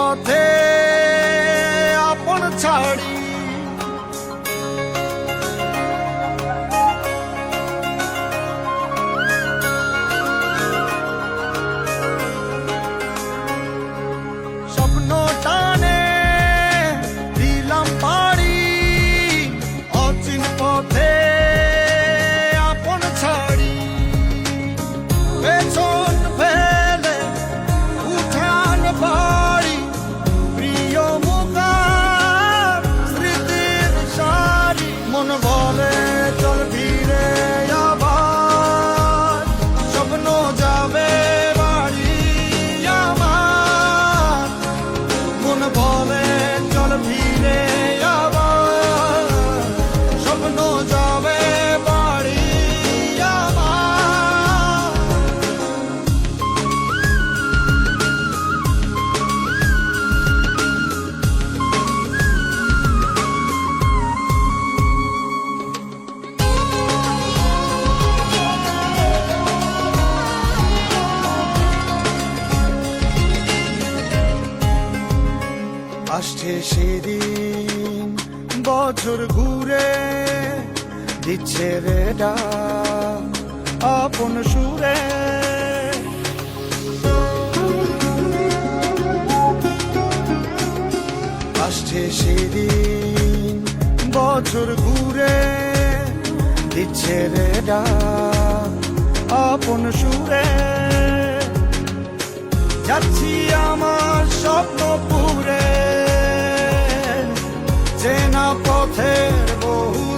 পথে আপন ছাড়ি, স্বপ্ন টানে দিলাম পাড়ি, অচিন পথে আপন ছাড়ি, পেছন ফেলে উঠান বাড়ি, প্রিয় মুখার স্মৃতির সারি। মন বলে চল ফিরে আবার, স্বপ্ন যাবে বাড়ি আমার। মন বলে চল ফিরে আবার, স্বপ্ন যাবে বাড়ি আমার। আসছে সেদিন বছর ঘুরে, দিচ্ছে রে ডাক আপন সুরে। আসছে সেদিন বছর ঘুরে, দিচ্ছে রে ডাক আপন সুরে। যাচ্ছি আমার স্বপ্ন পুরে, চেনা পথের বহু